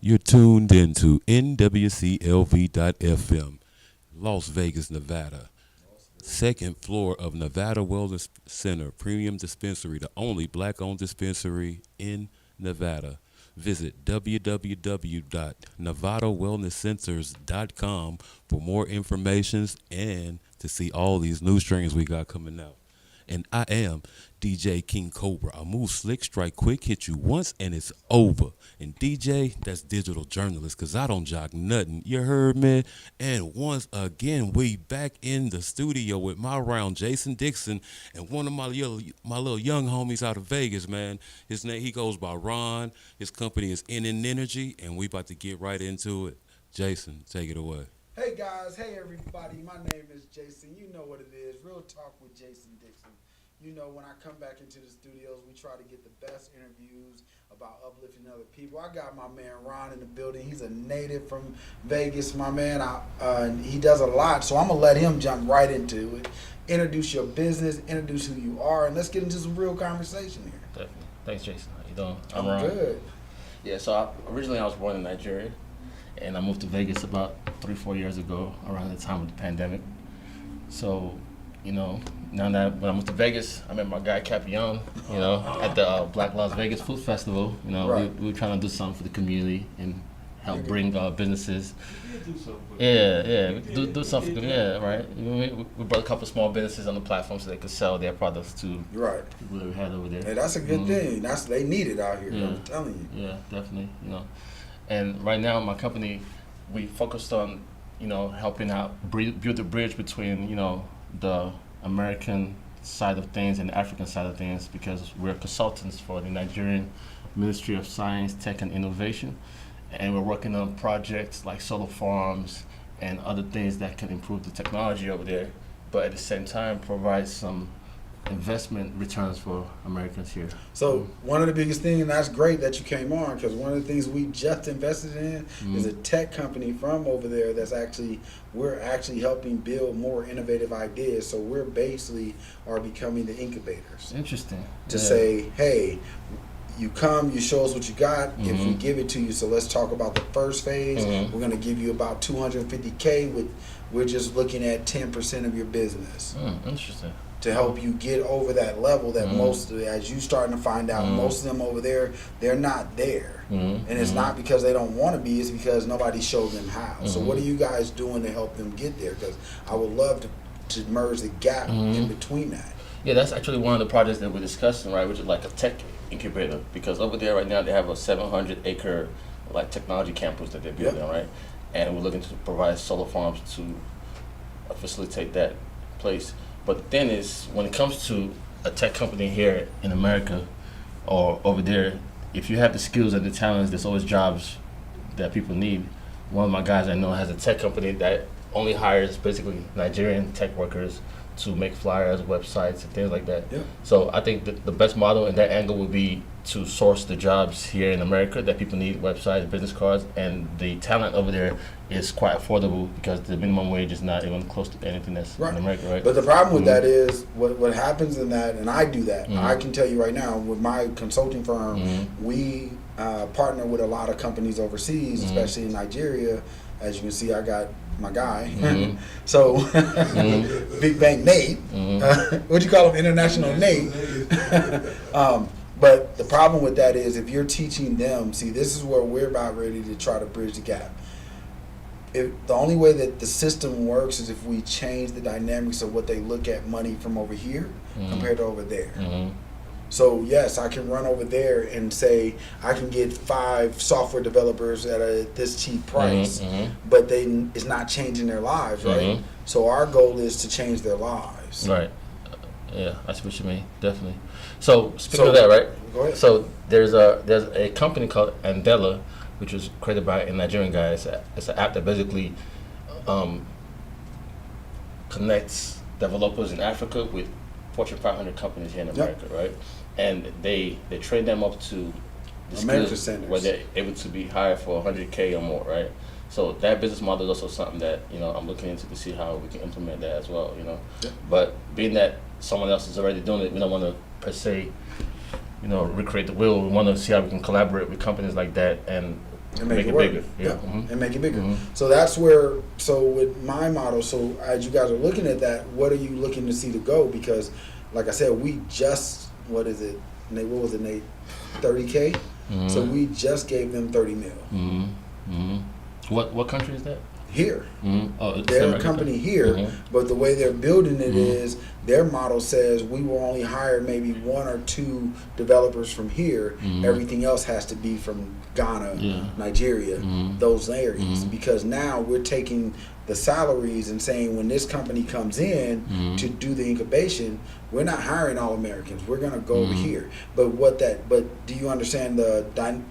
You're tuned into NWCLV.FM, Las Vegas, Nevada. Second floor of Nevada Wellness Center, Premium Dispensary, the only black owned dispensary in Nevada. Visit www.nevadawellnesscenters.com for more information and to see all these new strains we got coming out. And I am DJ King Cobra. I move slick, strike quick, hit you once, and it's over. And DJ, that's digital journalist, because I don't jock nothing. You heard me? And once again, we back in the studio with my round, Jason Dixon, and one of my little young homies out of Vegas, man. His name, he goes by Ron. His company is NN Energy, and we about to get right into it. Jason, take it away. Hey guys, hey everybody, my name is Jason. You know what it is, Real Talk with Jason Dixon. You know, when I come back into the studios, we try to get the best interviews about uplifting other people. I got my man Ron in the building. He's a native from Vegas, my man. He does a lot, so I'm going to let him jump right into it. Introduce your business, introduce who you are, and let's get into some real conversation here. Definitely. Thanks, Jason. How you doing? I'm Ron. good. Yeah, so originally I was born in Nigeria, and I moved to Vegas about 3-4 years ago, around the time of the pandemic. So, you know, now that when I moved to Vegas, I met my guy Capion, at the Black Las Vegas Food Festival. You know, Right. we were trying to do something for the community and help bring businesses. Do something. Do something. Yeah, right. We brought a couple small businesses on the platform so they could sell their products to Right. people that we had over there. Hey, that's a good thing. They need it out here, Yeah. I'm telling you. Yeah, definitely. And right now, my company, we focused on, helping out build the bridge between, the American side of things and the African side of things, because we're consultants for the Nigerian Ministry of Science, Tech, and Innovation, and we're working on projects like solar farms and other things that can improve the technology over there, but at the same time provide some investment returns for Americans here. So one of the biggest things, and that's great that you came on, because one of the things we just invested in is a tech company from over there we're actually helping build more innovative ideas. So we're basically are becoming the incubators Interesting. to say, hey, you come, you show us what you got, if we give it to you. So let's talk about the first phase. We're going to give you about $250K. We're just looking at 10% of your business. Interesting. To help you get over that level that as you starting to find out, most of them over there, they're not there. And it's not because they don't want to be, it's because nobody showed them how. So what are you guys doing to help them get there? Because I would love to merge the gap in between that. Yeah, that's actually one of the projects that we're discussing, right, which is like a tech incubator, because over there right now they have a 700-acre like technology campus that they're building, right? And we're looking to provide solar farms to facilitate that place. But the thing is, when it comes to a tech company here in America or over there, if you have the skills and the talents, there's always jobs that people need. One of my guys I know has a tech company that only hires basically Nigerian tech workers to make flyers, websites, and things like that. Yeah. So I think the best model in that angle would be to source the jobs here in America that people need, websites, business cards, and the talent over there is quite affordable because the minimum wage is not even close to anything that's in America, right? But the problem with that is what happens in that, and I do that. I can tell you right now, with my consulting firm, we partner with a lot of companies overseas, especially in Nigeria. As you can see, I got my guy. So, Big Bank Nate, what you call him, International Nate. But the problem with that is if you're teaching them, see, this is where we're about ready to try to bridge the gap. The only way that the system works is if we change the dynamics of what they look at money from over here compared to over there. So yes, I can run over there and say I can get 5 software developers at this cheap price, but it's not changing their lives, right? So our goal is to change their lives. Right. Yeah, I see what you mean. Definitely. So speaking of that, right? Go ahead. So there's a company called Andela, which was created by a Nigerian guy. It's an app that basically connects developers in Africa with Fortune 500 companies here in America, right? And they train them up to the America skills Centers, where they're able to be hired for 100K or more, right? So that business model is also something that I'm looking into to see how we can implement that as well. But being that someone else is already doing it, we don't want to per se, recreate the wheel. We want to see how we can collaborate with companies like that and and make it bigger. work. Yeah. And make it bigger. Mhm. So that's where. So with my model, so as you guys are looking at that, what are you looking to see to go? Because, like I said, we just what is it? Nate, what was it, Nate? 30K. So we just gave them 30 mil. What country is that? Here. Oh, it's They're a American company here, but the way they're building it is their model says we will only hire maybe 1 or 2 developers from here. Everything else has to be from Ghana, Nigeria, those areas. Because now we're taking the salaries and saying when this company comes in to do the incubation, we're not hiring all Americans. We're going to go over here. But do you understand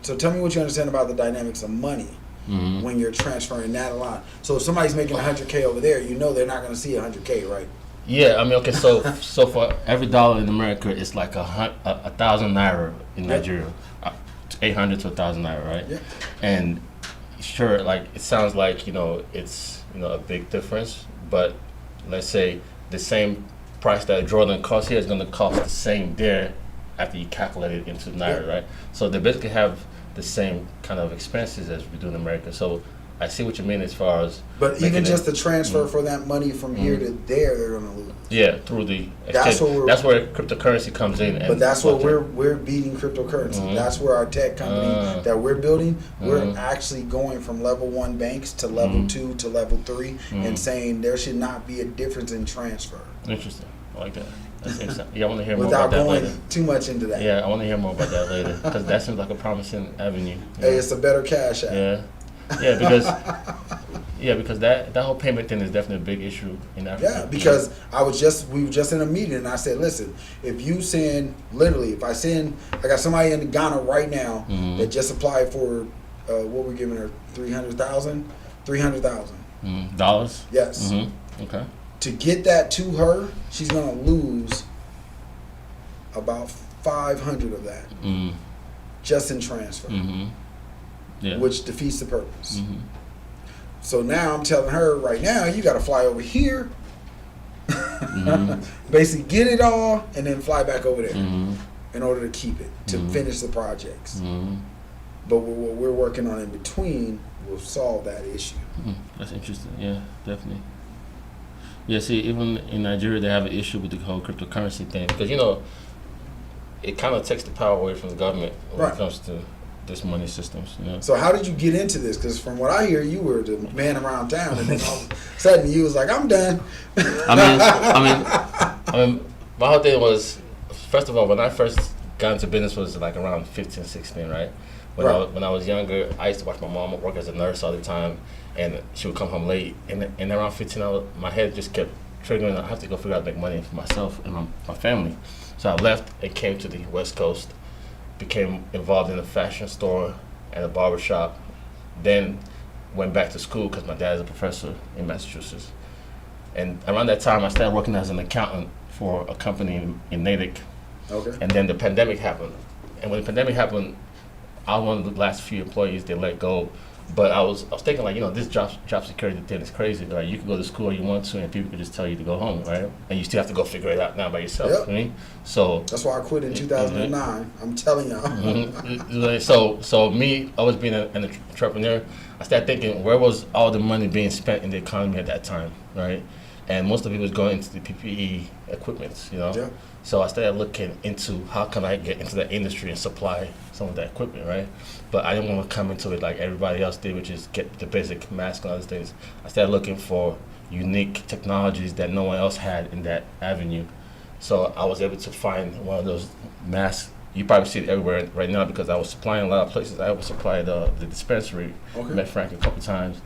so tell me what you understand about the dynamics of money. When you're transferring that a lot. So if somebody's making 100K over there, you know they're not going to see 100K, right? Yeah, I mean, okay, so for every dollar in America, it's like 1,000 naira in Nigeria, 800 to 1,000 naira, right? Yeah. And sure, like it sounds like it's a big difference, but let's say the same price that Jordan costs here is going to cost the same there after you calculate it into naira, right? So they basically have the same kind of expenses as we do in America. So I see what you mean as far as. But even just the transfer for that money from here to there, they're going to lose. Yeah, through the That's exchange. That's where cryptocurrency comes in. But that's what we're beating cryptocurrency. That's where our tech company that we're building, we're actually going from level 1 banks to level 2 to level 3 and saying there should not be a difference in transfer. Interesting. I like that. That's interesting. Yeah, I want to hear more Without about that going later. too much into that. Yeah, I want to hear more about that later because that seems like a promising avenue. Hey, it's a better cash app. Yeah, because that whole payment thing is definitely a big issue in Africa. Yeah, because we were just in a meeting and I said, listen, if you send I got somebody in Ghana right now that just applied for what we're giving her, 300,000. Dollars. Yes. Okay. To get that to her, she's gonna lose about 500 of that just in transfer, which defeats the purpose. So now I'm telling her right now, you got to fly over here, basically get it all, and then fly back over there in order to keep it to finish the projects. But what we're working on in between will solve that issue. That's interesting. Yeah, definitely. Yeah, see, even in Nigeria, they have an issue with the whole cryptocurrency thing because it kind of takes the power away from the government when it comes to this money systems. So how did you get into this? Because from what I hear, you were the man around town, and then all of a sudden you was like, "I'm done." I mean, my whole thing was, first of all, when I first got into business was like around 15, 16, right? When I was younger, I used to watch my mom work as a nurse all the time, and she would come home late. And around 15, my head just kept triggering. I have to go figure out to make money for myself and my family. So I left and came to the West Coast, became involved in a fashion store and a barber shop. Then went back to school because my dad is a professor in Massachusetts. And around that time, I started working as an accountant for a company in Natick. Okay. And then the pandemic happened. And when the pandemic happened, I was one of the last few employees they let go. But I was thinking like, this job security thing is crazy, right? You can go to school you want to, and people can just tell you to go home, right? And you still have to go figure it out now by yourself. Yep. Right? So that's why I quit in 2009. I'm telling y'all. So me always being an entrepreneur, I started thinking, where was all the money being spent in the economy at that time, right? And most of it was going into the PPE equipment, Yeah. So I started looking into how can I get into that industry and supply some of that equipment, right? But I didn't want to come into it like everybody else did, which is get the basic mask and other things. I started looking for unique technologies that no one else had in that avenue. So I was able to find one of those masks. You probably see it everywhere right now because I was supplying a lot of places. I was supplying the dispensary, met Frank a couple times,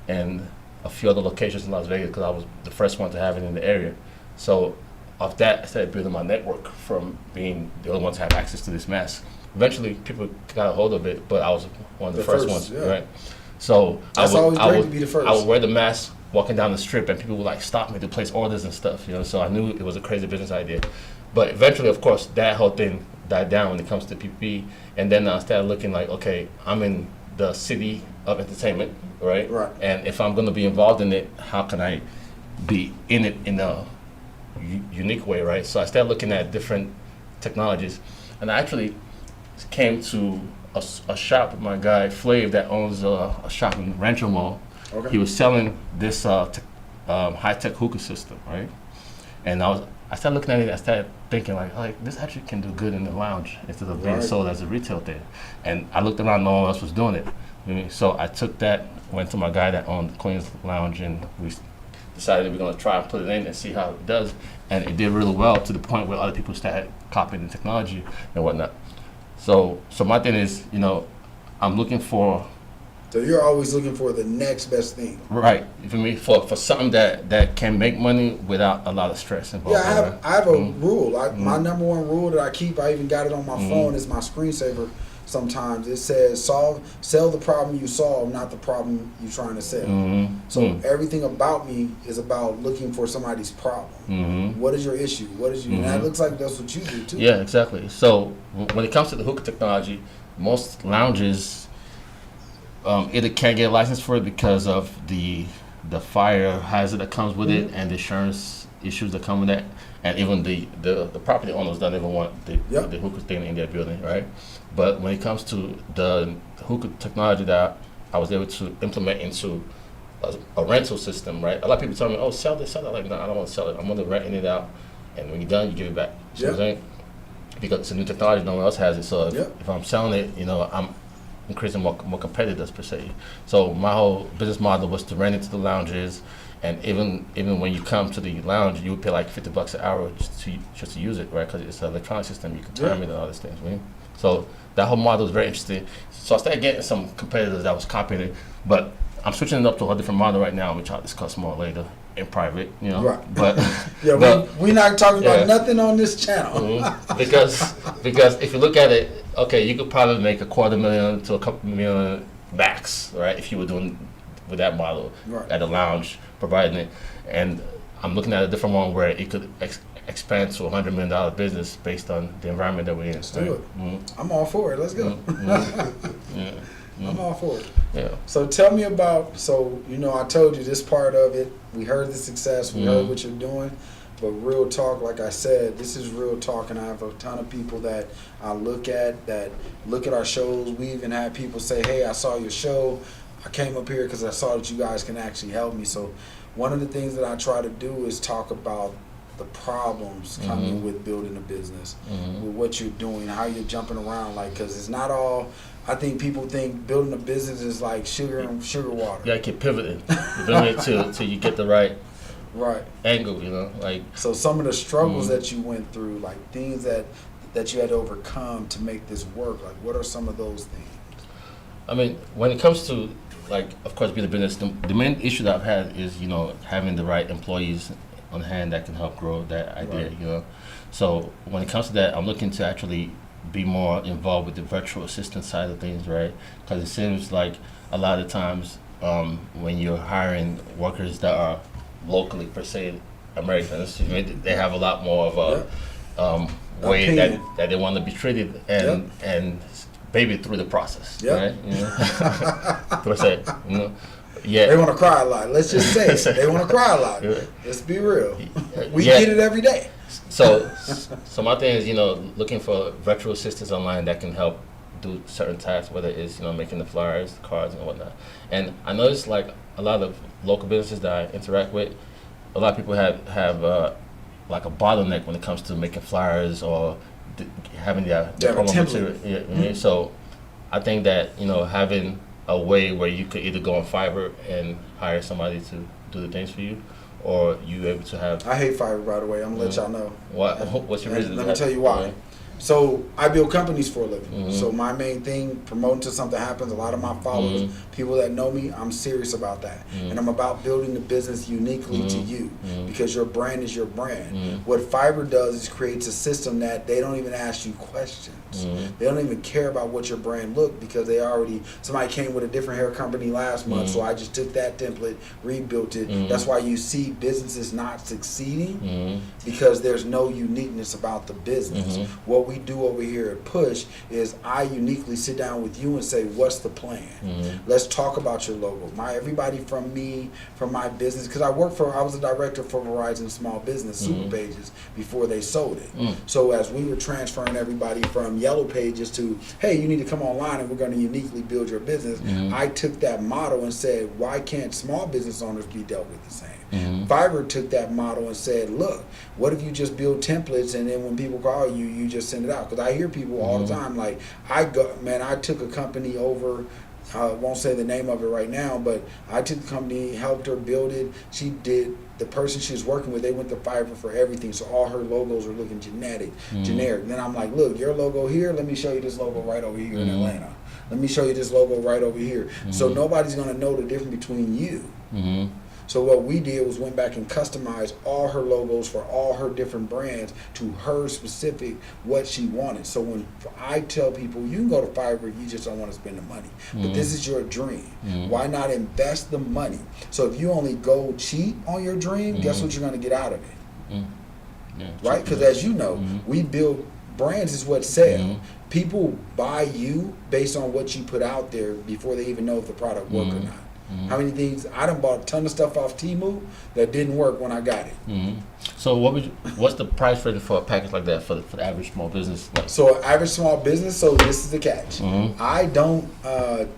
and a few other locations in Las Vegas because I was the first one to have it in the area. So off that, I started building my network from being the only one to have access to this mask. Eventually, people got a hold of it, but I was one of the first ones, right? So that's always great to be the first. I would wear the mask walking down the strip, and people would like stop me to place orders and stuff, So I knew it was a crazy business idea. But eventually, of course, that whole thing died down when it comes to PPE, and then I started looking like, okay, I'm in the city of entertainment, right? Right. And if I'm going to be involved in it, how can I be in it in a unique way, right? So I started looking at different technologies, and I actually came to a shop with my guy Flav that owns a shop in Rancho Mall. Okay. He was selling this high-tech hookah system, right? And I started looking at it. I started thinking like this actually can do good in the lounge instead of being Right. sold as a retail thing. And I looked around, no one else was doing it. So I took that, went to my guy that owned the Queen's Lounge, and we decided we're going to try and put it in and see how it does. And it did really well to the point where other people started copying the technology and whatnot. So my thing is, I'm looking for. So you're always looking for the next best thing. Right, for me, for something that can make money without a lot of stress involved. Yeah, I have a rule. My number one rule that I keep, I even got it on my phone, is my screensaver. Sometimes it says, sell the problem you solve, not the problem you're trying to sell. So everything about me is about looking for somebody's problem. What is your issue? What is you? And that looks like that's what you do too. Yeah, exactly. So when it comes to the hookah technology, most lounges either can't get a license for it because of the fire hazard that comes with it and the insurance issues that come with that, and even the property owners don't even want the hookah thing in their building, right? But when it comes to the hookah technology that I was able to implement into a rental system, right? A lot of people tell me, "Oh, sell this, sell that." Like, no, I don't want to sell it. I'm going to rent it out, and when you're done, you give it back. You know what I'm saying? Because it's a new technology, no one else has it. So if I'm selling it, I'm increasing more competitors per se. So my whole business model was to rent it to the lounges, and even when you come to the lounge, you would pay like $50 an hour just to use it, right? Because it's an electronic system, you can time it and all these things, right? So that whole model is very interesting. So I started getting some competitors that was copying it, but I'm switching it up to a different model right now, which I'll discuss more later in private, Right. But we're not talking about nothing on this channel. Because if you look at it, okay, you could probably make $250,000 to a couple million max, right? If you were doing with that model at a lounge, providing it. And I'm looking at a different one where it could expand to $100 million business based on the environment that we're in. Let's do it. I'm all for it. Let's go. I'm all for it. Yeah. So tell me about, I told you this part of it. We heard the success. We heard what you're doing. But real talk, like I said, this is real talk, and I have a ton of people that I look at our shows. We even had people say, "Hey, I saw your show. I came up here because I saw that you guys can actually help me." So one of the things that I try to do is talk about the problems coming with building a business, with what you're doing, how you're jumping around, because it's not all. I think people think building a business is like sugar and sugar water. Yeah, keep pivoting, till you get the right angle, So some of the struggles that you went through, like things that you had to overcome to make this work, like what are some of those things? I mean, when it comes to, of course, being a business, the main issue that I've had is, having the right employees on hand that can help grow that idea, So when it comes to that, I'm looking to actually be more involved with the virtual assistant side of things, right? Because it seems like a lot of times when you're hiring workers that are locally, per se, Americans, they have a lot more of a way that they want to be treated and baby through the process, right? Per se, Yeah. They want to cry a lot. Let's just say they want to cry a lot. Let's be real. We get it every day. So my thing is, looking for virtual assistants online that can help do certain tasks, whether it's, making the flyers, the cards, and whatnot. And I noticed, like, a lot of local businesses that I interact with, a lot of people have like a bottleneck when it comes to making flyers or having their promo material. So I think that, having a way where you could either go on Fiverr and hire somebody to do the things for you, or you able to have. I hate Fiverr, by the way. I'm gonna let y'all know. What's your reason? Let me tell you why. So I build companies for a living. So my main thing, promoting till something happens. A lot of my followers, people that know me, I'm serious about that, and I'm about building the business uniquely to you because your brand is your brand. What Fiverr does is creates a system that they don't even ask you questions. They don't even care about what your brand look because somebody came with a different hair company last month, so I just took that template, rebuilt it. That's why you see businesses not succeeding because there's no uniqueness about the business. What what we do over here at Push is I uniquely sit down with you and say, what's the plan? Let's talk about your logo. Everybody from me, from my business, because I was a director for Verizon Small Business Super Pages before they sold it. So as we were transferring everybody from Yellow Pages to, hey, you need to come online and we're going to uniquely build your business, I took that model and said, why can't small business owners be dealt with the same? Fiverr took that model and said, look, what if you just build templates and then when people call you, you just send it out? Because I hear people all the time, like, I took a company over, I won't say the name of it right now, but I took the company, helped her build it. The person she was working with, they went to Fiverr for everything, so all her logos are looking generic. Then I'm like, look, your logo here, let me show you this logo right over here in Atlanta. Let me show you this logo right over here. So nobody's going to know the difference between you. So what we did was went back and customized all her logos for all her different brands to her specific what she wanted. So when I tell people, you can go to Fiverr, you just don't want to spend the money. But this is your dream. Why not invest the money? So if you only go cheap on your dream, guess what you're going to get out of it? Right? Because as you know, we build brands is what sell. People buy you based on what you put out there before they even know if the product work or not. How many things I done bought a ton of stuff off Temu that didn't work when I got it. So what's the price range for a package like that for the average small business? So average small business. So this is the catch. I don't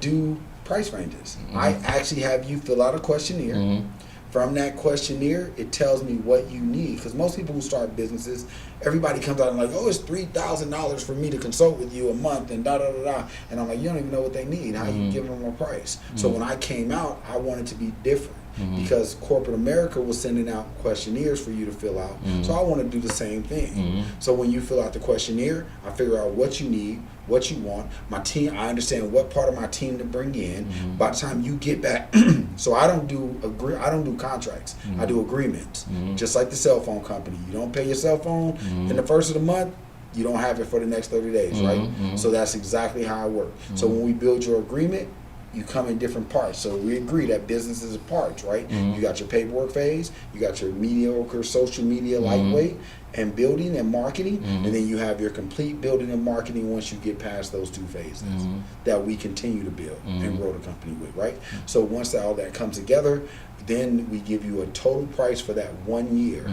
do price ranges. I actually have you fill out a questionnaire. From that questionnaire, it tells me what you need. Because most people who start businesses, everybody comes out and like, oh, it's $3,000 for me to consult with you a month and da da da da. And I'm like, you don't even know what they need. How you give them a price? So when I came out, I wanted to be different. Because corporate America was sending out questionnaires for you to fill out. So I want to do the same thing. So when you fill out the questionnaire, I figure out what you need, what you want. My team, I understand what part of my team to bring in. By the time you get back, so I don't do contracts. I do agreements. Just like the cell phone company. You don't pay your cell phone in the first of the month, you don't have it for the next 30 days, right? So that's exactly how I work. So when we build your agreement, you come in different parts. So we agree that business is parts, right? You got your paperwork phase, you got your mediocre social media lightweight and building and marketing, and then you have your complete building and marketing once you get past those two phases that we continue to build and grow the company with, right? So once all that comes together, then we give you a total price for that 1 year.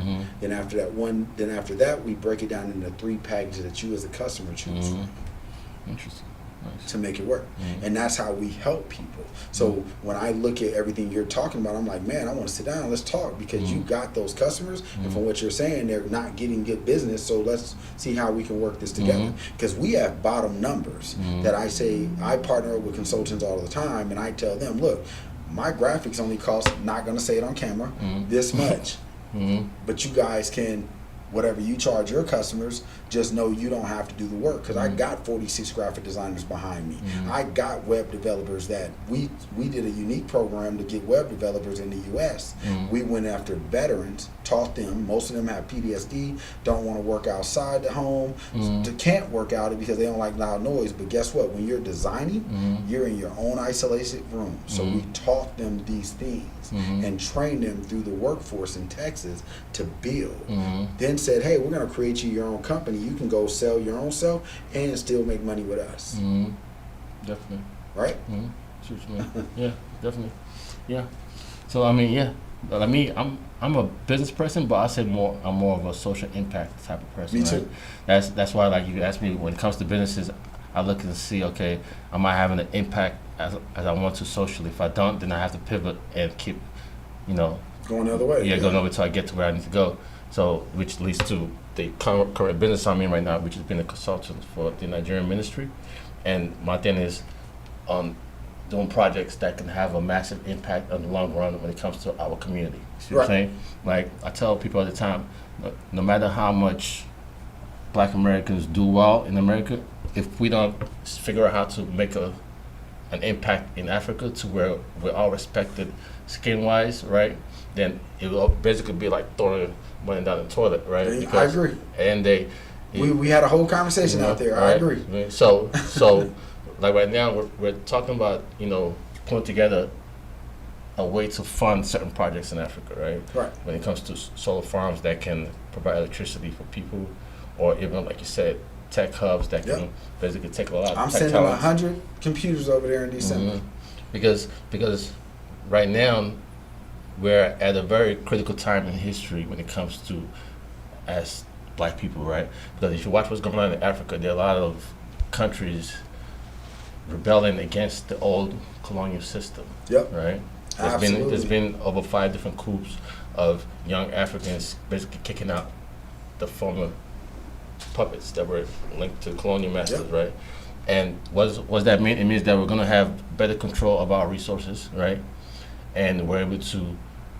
Then after that we break it down into 3 packages that you as a customer choose from. Interesting. Nice. To make it work. And that's how we help people. So when I look at everything you're talking about, I'm like, man, I want to sit down, let's talk, because you got those customers, and from what you're saying, they're not getting good business, so let's see how we can work this together. Because we have bottom numbers that I say, I partner with consultants all the time, and I tell them, look, my graphics only cost, not going to say it on camera, this much. But you guys can, whatever you charge your customers, just know you don't have to do the work, because I got 46 graphic designers behind me. I got web developers that we did a unique program to get web developers in the U.S. We went after veterans, taught them. Most of them have PTSD, don't want to work outside the home, can't work out it because they don't like loud noise. But guess what? When you're designing, you're in your own isolated room. So we taught them these things and trained them through the workforce in Texas to build. Then said, hey, we're going to create you your own company. You can go sell your own self and still make money with us. Definitely. Right? See what you mean. Yeah, definitely. Yeah. So I mean, yeah. Like me, I'm a business person, but I say I'm more of a social impact type of person. Me too. Right? That's why, like you asked me, when it comes to businesses, I look and see, okay, am I having an impact as I want to socially? If I don't, then I have to pivot and keep, going the other way. Yeah, going over until I get to where I need to go. So, which leads to the current business I'm in right now, which has been a consultant for the Nigerian ministry. And my thing is on doing projects that can have a massive impact on the long run when it comes to our community. See what I'm saying? Like, I tell people all the time, no matter how much Black Americans do well in America, if we don't figure out how to make an impact in Africa to where we're all respected skin-wise, right, then it will basically be like throwing money down the toilet, right? I agree. And we had a whole conversation out there. Right? I agree. So like right now we're talking about putting together a way to fund certain projects in Africa, right? Right. When it comes to solar farms that can provide electricity for people, or even like you said, tech hubs that can Yep. basically take a lot of I'm tech sending talents. 100 computers over there in December. Because right now we're at a very critical time in history when it comes to as black people, right? Because if you watch what's going on in Africa, there are a lot of countries rebelling against the old colonial system, Yep. right? Absolutely. There's been over 5 different coups of young Africans basically kicking out the former puppets that were linked to colonial masters, Yep. right? And what that mean? It means that we're going to have better control of our resources, right? And we're able to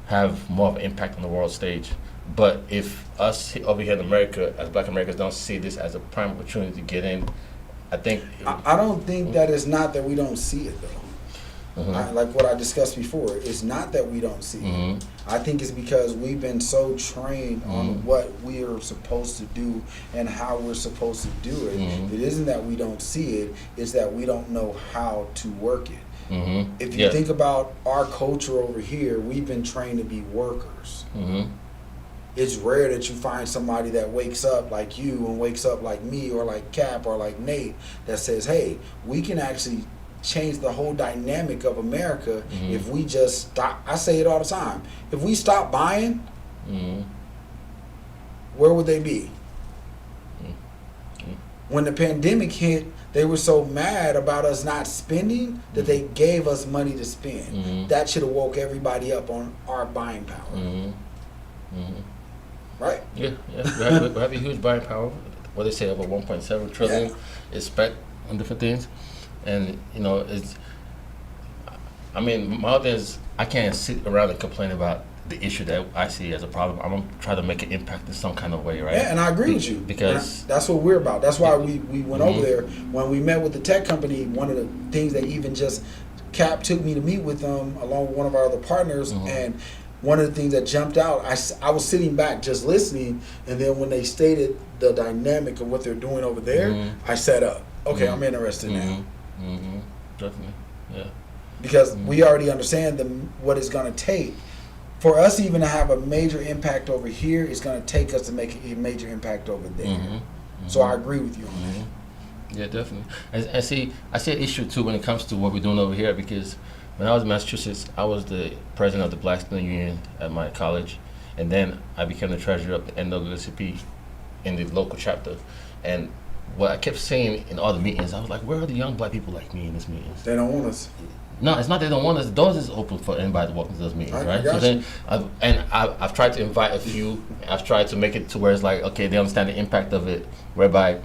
have more of an impact on the world stage. But if us over here in America, as Black Americans, don't see this as a prime opportunity to get in, I think. I don't think that it's not that we don't see it, though. Like what I discussed before, it's not that we don't see it. I think it's because we've been so trained on what we are supposed to do and how we're supposed to do it. It isn't that we don't see it, it's that we don't know how to work it. If you think about our culture over here, we've been trained to be workers. It's rare that you find somebody that wakes up like you and wakes up like me or like Cap or like Nate that says, hey, we can actually change the whole dynamic of America if we just stop. I say it all the time. If we stop buying, where would they be? When the pandemic hit, they were so mad about us not spending that they gave us money to spend. That should have woke everybody up on our buying power. Right? Yeah. We have a huge buying power. What they say, over 1.7 trillion is spent on different things. And, it's, I mean, my thing is, I can't sit around and complain about the issue that I see as a problem. I'm going to try to make an impact in some kind of way, right? Yeah, and I agree with you. Because that's what we're about. That's why we went over there. When we met with the tech company, one of the things that even just Cap took me to meet with them along with one of our other partners, and one of the things that jumped out, I was sitting back just listening, and then when they stated the dynamic of what they're doing over there, I sat up. Okay, I'm interested now. Definitely, yeah. Because we already understand what it's going to take. For us even to have a major impact over here, it's going to take us to make a major impact over there. So I agree with you on that. Yeah, definitely. And see, I see an issue too when it comes to what we're doing over here, because when I was in Massachusetts, I was the president of the Black Student Union at my college, and then I became the treasurer of the NAACP in the local chapter. And what I kept saying in all the meetings, I was like, where are the young black people like me in these meetings? They don't want us. No, it's not they don't want us. The doors is open for anybody to walk into those meetings, right? So then, I've tried to invite a few. I've tried to make it to where it's like, okay, they understand the impact of it, whereby,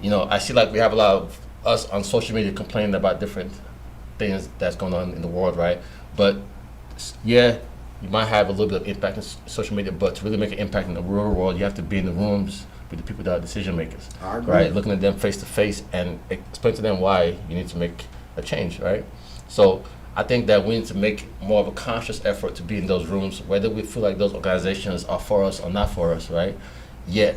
I see like we have a lot of us on social media complaining about different things that's going on in the world, right? But yeah, you might have a little bit of impact in social media, but to really make an impact in the real world, you have to be in the rooms with the people that are decision makers, right? Looking at them face to face and explain to them why you need to make a change, right? So I think that we need to make more of a conscious effort to be in those rooms, whether we feel like those organizations are for us or not for us, right? Yet,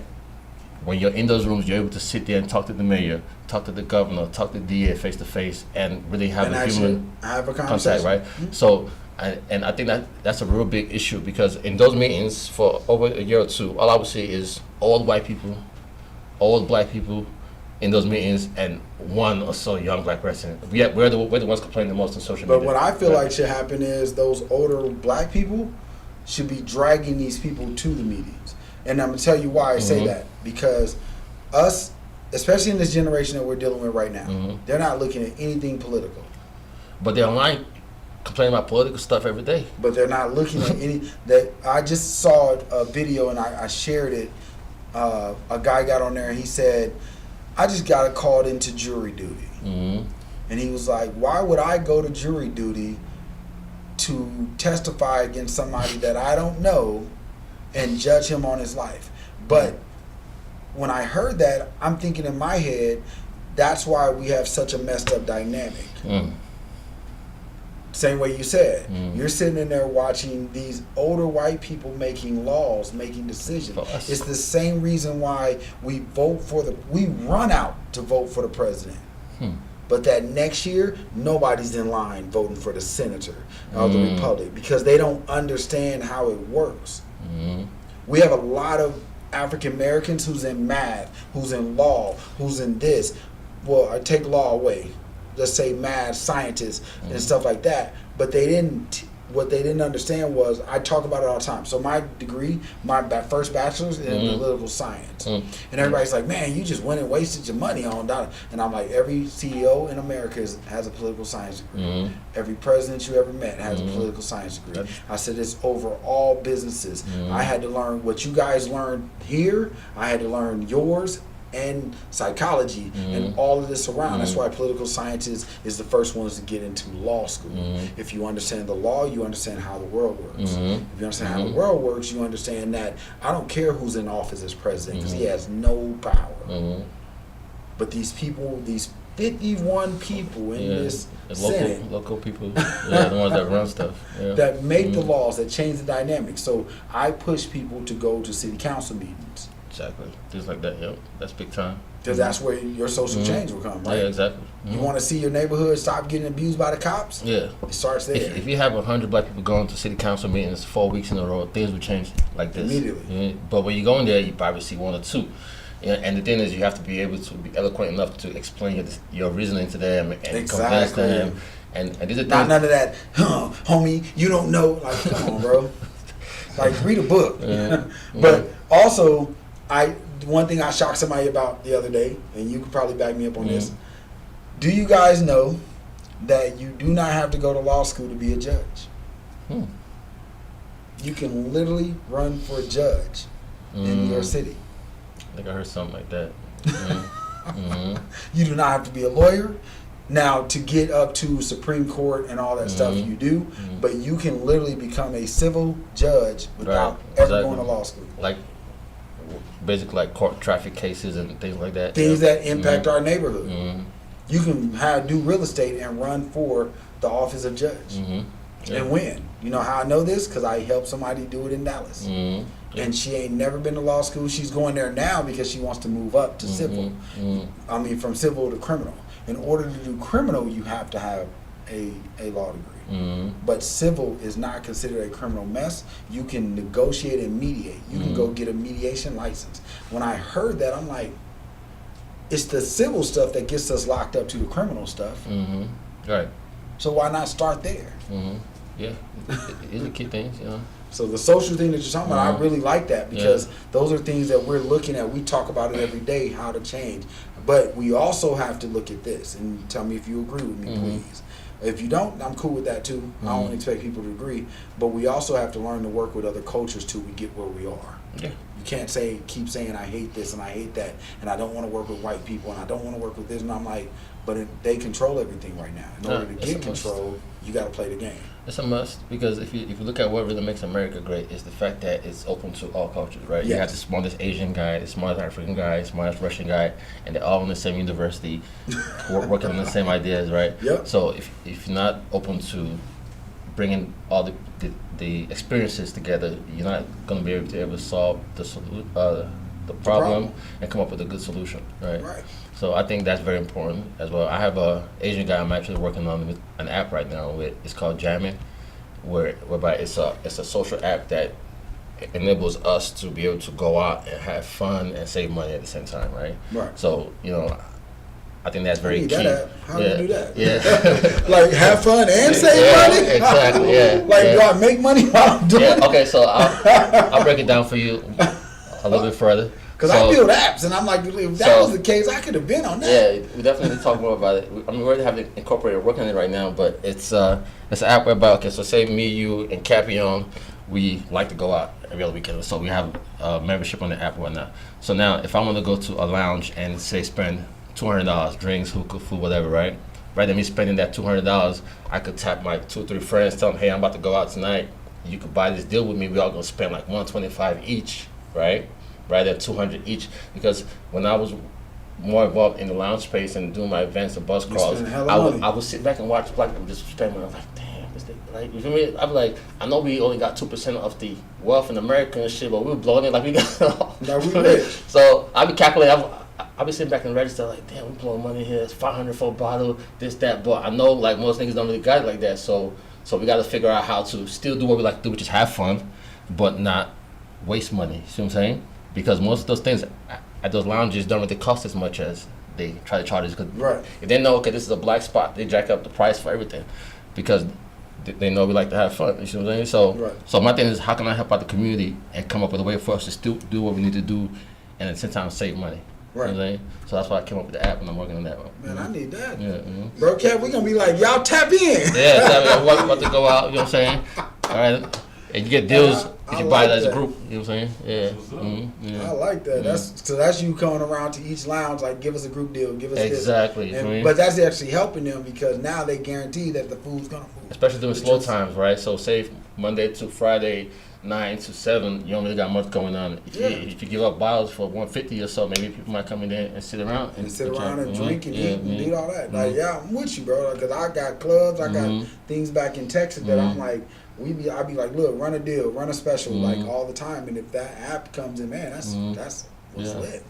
when you're in those rooms, you're able to sit there and talk to the mayor, talk to the governor, talk to the DA face to face, and really have a human contact, right? So, and I think that's a real big issue, because in those meetings for over a year or two, all I would see is old white people, old black people in those meetings, and one or so young black person. We're the ones complaining the most on social media. But what I feel like should happen is those older black people should be dragging these people to the meetings. And I'm going to tell you why I say that. Because us, especially in this generation that we're dealing with right now, they're not looking at anything political. But they're online complaining about political stuff every day. But they're not looking at any... That I just saw a video and I shared it. A guy got on there and he said, I just got called into jury duty. And he was like, why would I go to jury duty to testify against somebody that I don't know and judge him on his life? But when I heard that, I'm thinking in my head, that's why we have such a messed up dynamic. Same way you said. You're sitting in there watching these older white people making laws, making decisions. It's the same reason why we run out to vote for the president. But that next year, nobody's in line voting for the senator of the republic, because they don't understand how it works. We have a lot of African Americans who's in math, who's in law, who's in this. Well, I take law away. Let's say math, scientists, and stuff like that. But they didn't. What they didn't understand was, I talk about it all the time. So my degree, my first bachelor's in political science, and everybody's like, "Man, you just went and wasted your money on that." And I'm like, every CEO in America has a political science degree. Every president you ever met has a political science degree. I said it's over all businesses. I had to learn what you guys learned here. I had to learn yours. And psychology and all of this around. That's why political science is the first ones to get into law school. If you understand the law, you understand how the world works. If you understand how the world works, you understand that I don't care who's in office as president, because he has no power. But these people, these 51 people in this Senate, local people, the ones that run stuff, that make the laws, that change the dynamics. So I push people to go to city council meetings. Exactly, just like that. Yep, that's big time. Because that's where your social change will come, right? Yeah, exactly. You want to see your neighborhood stop getting abused by the cops? Yeah, it starts there. If you have 100 black people going to city council meetings 4 weeks in a row, things will change like this immediately. But when you go in there, you probably see 1 or 2. And the thing is, you have to be able to be eloquent enough to explain your reasoning to them and convince them. And these are not none of that, homie. You don't know. Like, come on, bro. Like, read a book. But also, one thing I shocked somebody about the other day, and you could probably back me up on this. Do you guys know that you do not have to go to law school to be a judge? You can literally run for a judge in your city. I think I heard something like that. You do not have to be a lawyer. Now, to get up to Supreme Court and all that stuff, you do, but you can literally become a civil judge without ever going to law school. Like, basically, like court traffic cases and things like that. Things that impact our neighborhood. You can do real estate and run for the office of judge and win. You know how I know this? Because I helped somebody do it in Dallas. And she ain't never been to law school. She's going there now because she wants to move up to civil. I mean, from civil to criminal. In order to do criminal, you have to have a law degree. But civil is not considered a criminal mess. You can negotiate and mediate. You can go get a mediation license. When I heard that, I'm like, it's the civil stuff that gets us locked up to the criminal stuff. Right. So why not start there? Yeah, it's a key thing, you know. So the social thing that you're talking about, I really like that, because those are things that we're looking at. We talk about it every day, how to change. But we also have to look at this, and tell me if you agree with me, please. If you don't, I'm cool with that too. I don't expect people to agree. But we also have to learn to work with other cultures till we get where we are. Yeah. You can't keep saying I hate this and I hate that, and I don't want to work with white people, and I don't want to work with this. And I'm like, but they control everything right now. In order to get control, you got to play the game. It's a must, because if you look at what really makes America great, is the fact that it's open to all cultures, right? You have the smartest Asian guy, the smartest African guy, the smartest Russian guy, and they're all in the same university, working on the same ideas, right? Yep. So if you're not open to bringing all the experiences together, you're not going to be able to solve the problem and come up with a good solution, right? Right. So I think that's very important as well. I have a Asian guy I'm actually working on with an app right now with. It's called Jamming, whereby it's a social app that enables us to be able to go out and have fun and save money at the same time, right? Right. So, you know, I think that's very key. How do you do that? Yeah. Like, have fun and save money? Exactly, yeah. Like, do I make money while I'm doing it? Okay, so I'll break it down for you a little bit further. Because I build apps, and I'm like, if that was the case, I could have been on that. Yeah, we definitely need to talk more about it. I mean, we already have it incorporated, working on it right now, but it's an app whereby, okay, so say me, you, and Capion, we like to go out every other weekend, so we have a membership on the app right now. So now, if I want to go to a lounge and say spend $200, drinks, hookah, food, whatever, right? Rather than me spending that $200, I could tap my 2 or 3 friends, tell them, hey, I'm about to go out tonight. You could buy this deal with me. We all gonna spend like $125 each, right? Rather than $200 each, because when I was more involved in the lounge space and doing my events and bus crawls, I would sit back and watch black people just spend money. I'm like, damn, this thing, like, you feel me? I'm like, I know we only got 2% of the wealth in America and shit, but we were blowing it like we got it all. Now we rich. So I be calculating. I be sitting back and register like, damn, we blowing money here. It's $500 for a bottle, this, that. But I know like most niggas don't really got it like that. So we got to figure out how to still do what we like to do, which is have fun, but not waste money. See what I'm saying? because most of those things at those lounges don't really cost as much as they try to charge us. Because Right. if they know, okay, this is a black spot, they jack up the price for everything because they know we like to have fun. You see what I'm saying? So, Right. so my thing is, how can I help out the community and come up with a way for us to still do what we need to do, and at the same time save money? Right. You know what I'm saying? So that's why I came up with the app, and I'm working on that one. Man, I need that. Yeah. Bro, Cat, we gonna be like, y'all tap in. Yeah, so I'm about to go out. You know what I'm saying? All right, and you get deals I if you buy like it as a that. group. You know what I'm saying? Yeah. I Yeah. like that. That's you coming around to each lounge, like, give us a group deal, give us Exactly. this. You know what I mean? But that's actually helping them because now they guarantee that the food's gonna move. Especially during The slow truth. times, right? So say Monday to Friday, 9 to 7, you don't really got much going on. If you give up bottles for $150 or so, maybe people might come in there and sit around And sit around and Mm-hmm. drink and eat and do all that. Like, yeah, I'm with you, bro. Because I got clubs, I got things back in Texas that I'm like, I be like, look, run a deal, run a special, like all the time. And if that app comes in, man, that's what's lit.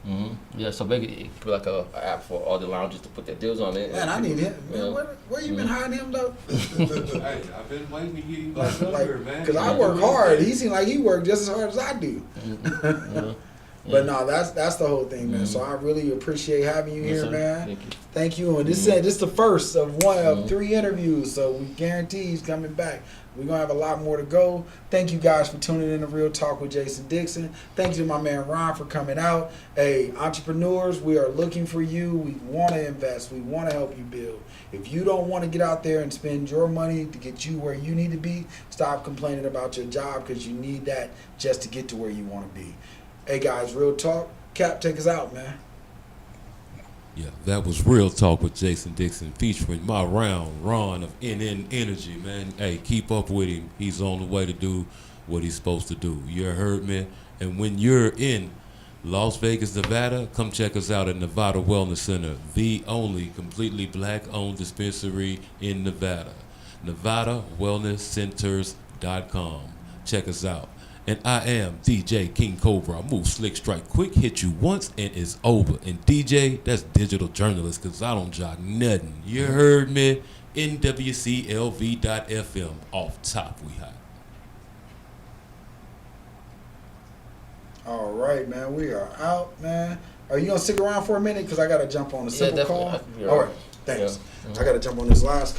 Yeah, so maybe it could be like a app for all the lounges to put their deals on it. Man, I need him. Man, Yeah. where you been hiding him though? Hey, I've been waiting to get him back up here, man. Because I work hard. He seemed like he worked just as hard as I do. But no, that's the whole thing, man. So I really appreciate having you here, sir. man. Thank you. Thank you. And this is the first of one of 3 interviews, so we guarantee he's coming back. We're gonna have a lot more to go. Thank you guys for tuning in to Real Talk with Jason Dixon. Thank you to my man Ron for coming out. Hey, entrepreneurs, we are looking for you. We want to invest. We want to help you build. If you don't want to get out there and spend your money to get you where you need to be, stop complaining about your job because you need that just to get to where you want to be. Hey guys, Real Talk. Cap, take us out, man. Yeah, that was Real Talk with Jason Dixon featuring my round Ron of NN Energy, man. Hey, keep up with him. He's on the way to do what he's supposed to do. You heard me? And when you're in Las Vegas, Nevada, come check us out at Nevada Wellness Center, the only completely black-owned dispensary in Nevada. NevadaWellnessCenters.com. Check us out. And I am DJ King Cobra. I move slick, strike quick, hit you once, and it's over. And DJ, that's digital journalist, because I don't jock nothing. You heard me? NWCLV.FM. Off top, we hot. All right, man. We are out, man. Are you going to stick around for a minute? Because I got to jump on a simple definitely. call. I can be All around. right. Thanks. Yeah. I got to jump on this last call.